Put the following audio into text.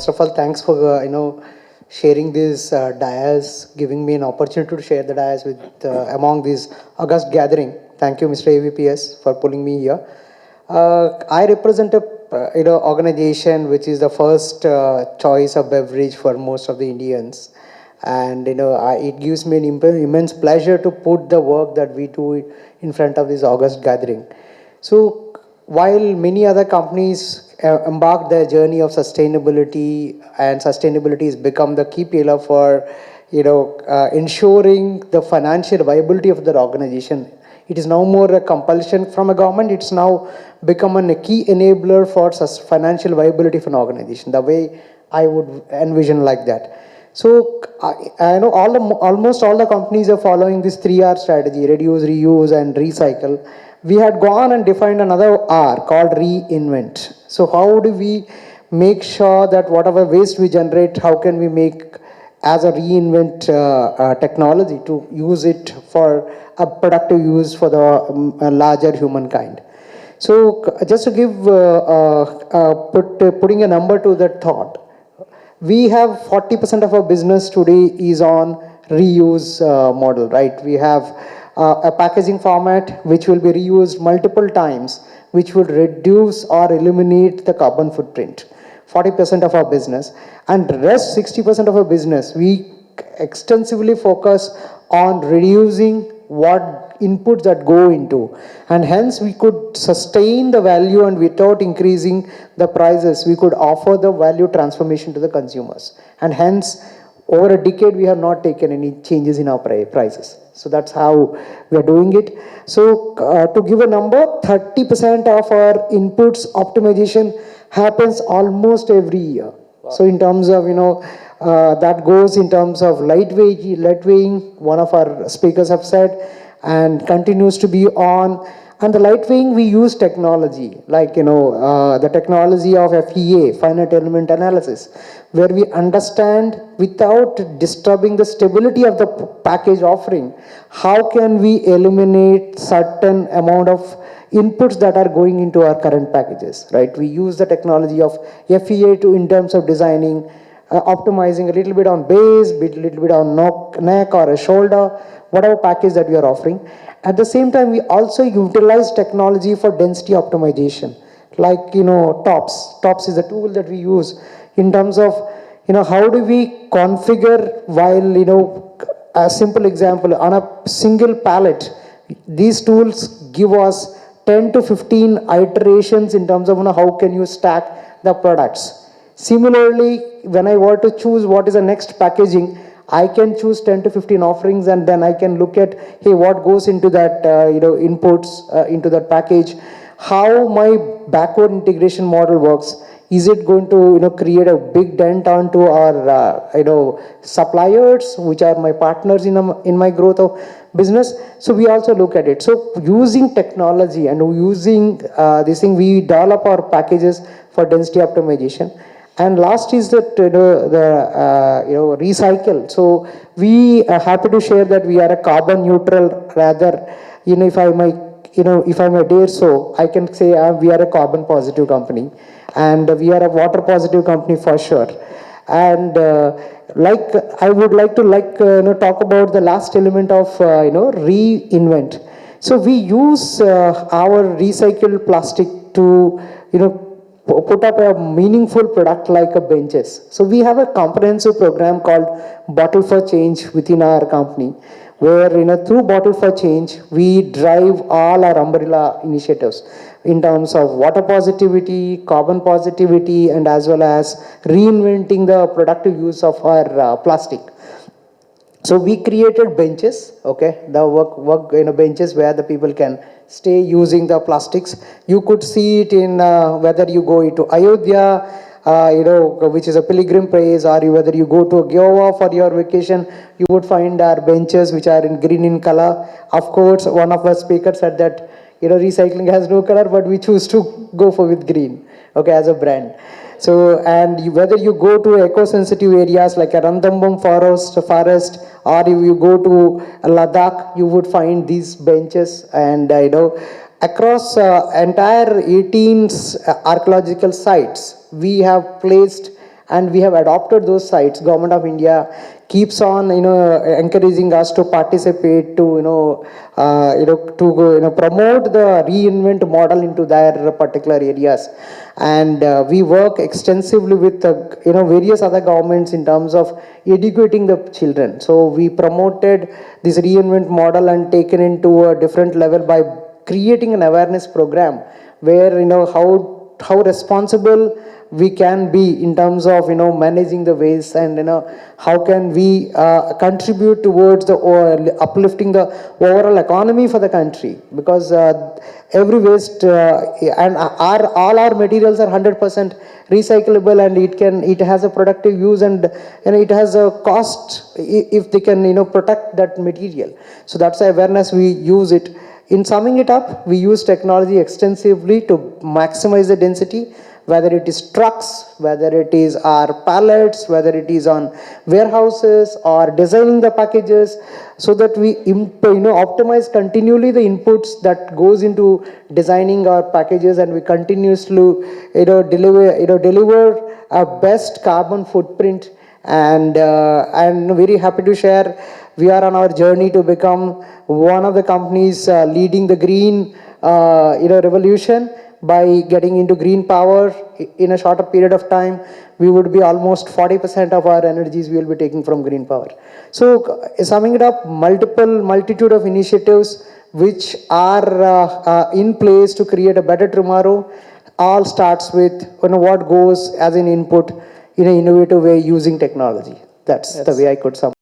First of all, thanks for sharing these dias, giving me an opportunity to share the dias with among these August gathering. Thank you, Mr. AVPS, for pulling me here. I represent a organization which is the first choice of beverage for most of the Indians, and it gives me an immense pleasure to put the work that we do in front of this August gathering. So while many other companies embark their journey of sustainability, and sustainability has become the key pillar for ensuring the financial viability of their organization. It is now more a compulsion from a government. It's now become a key enabler for financial viability of an organization. The way I would envision like that. So I know almost all the companies are following this 3R strategy: reduce, reuse, and recycle. We had gone and defined another R called reinvent. So how do we make sure that whatever waste we generate, how can we make as a reinvent technology to use it for a productive use for the larger humankind. So just to give putting a number to that thought, we have 40% of our business today is on reuse model, right? We have a packaging format which will be reused multiple times, which will reduce or eliminate the carbon footprint. 40% of our business, and the rest 60% of our business, we extensively focus on reducing what inputs that go into, and hence we could sustain the value, and without increasing the prices, we could offer the value transformation to the consumers, and hence over a decade we have not taken any changes in our prices. So that's how we are doing it. So to give a number, 30% of our inputs optimization happens almost every year. Wow. So in terms of that goes in terms of lightweighting, one of our speakers have said, and continues to be on. And the lightweighting, we use technology like the technology of FEA, finite element analysis, where we understand without disturbing the stability of the package offering, how can we eliminate certain amount of inputs that are going into our current packages, right? We use the technology of FEA in terms of designing, optimizing a little bit on base, a little bit on neck or a shoulder, whatever package that we are offering. At the same time, we also utilize technology for density optimization, like TOPS. TOPS is a tool that we use in terms of how do we configure, while a simple example on a single pallet, these tools give us 10 to 15 iterations in terms of how can you stack the products. Similarly, when I want to choose what is the next packaging, I can choose 10 to 15 offerings, and then I can look at, hey, what goes into that, inputs into that package, how my backward integration model works. Is it going to, create a big dent onto our, suppliers, which are my partners in my growth of business? So we also look at it. So using technology and using this thing, we develop our packages for density optimization. And last is that recycle. So we are happy to share that we are a carbon neutral. Rather, if I may dare so, I can say we are a carbon positive company, and we are a water positive company for sure. And I would like to talk about the last element of reinvent. So we use our recycled plastic to put up a meaningful product like a benches. So we have a comprehensive program called Bottle for Change within our company, where through Bottle for Change we drive all our umbrella initiatives in terms of water positivity, carbon positivity, and as well as reinventing the productive use of our plastic. So we created benches, okay, the work benches where the people can stay using the plastics. You could see it in whether you go into Ayodhya, which is a pilgrim place, or whether you go to Goa for your vacation, you would find our benches which are in green in color. Of course, one of our speakers said that recycling has no color, but we choose to go for with green, okay, as a brand. So, and whether you go to eco-sensitive areas like a Ranthambore forest, or if you go to Ladakh, you would find these benches. And across entire 18 archaeological sites, we have placed and we have adopted those sites. Government of India keeps on, encouraging us to participate, to, promote the reinvent model into their particular areas. And we work extensively with, various other governments in terms of educating the children. So we promoted this reinvent model and taken into a different level by creating an awareness program where, how responsible we can be in terms of, managing the waste, and, how can we contribute towards the uplifting the overall economy for the country. Because every waste and all our materials are 100% recyclable, and it has a productive use, and, it has a cost if they can, protect that material. So that's the awareness we use it. In summing it up, we use technology extensively to maximize the density, whether it is trucks, whether it is our pallets, whether it is on warehouses, or designing the packages, so that we optimize continually the inputs that goes into designing our packages, and we continuously deliver our best carbon footprint. And I'm very happy to share, we are on our journey to become one of the companies leading the green revolution by getting into green power. In a shorter period of time, we would be almost 40% of our energies we will be taking from green power. So summing it up, multitude of initiatives which are in place to create a better tomorrow. All starts with, what goes as an input in an innovative way using technology. That's the way I could sum.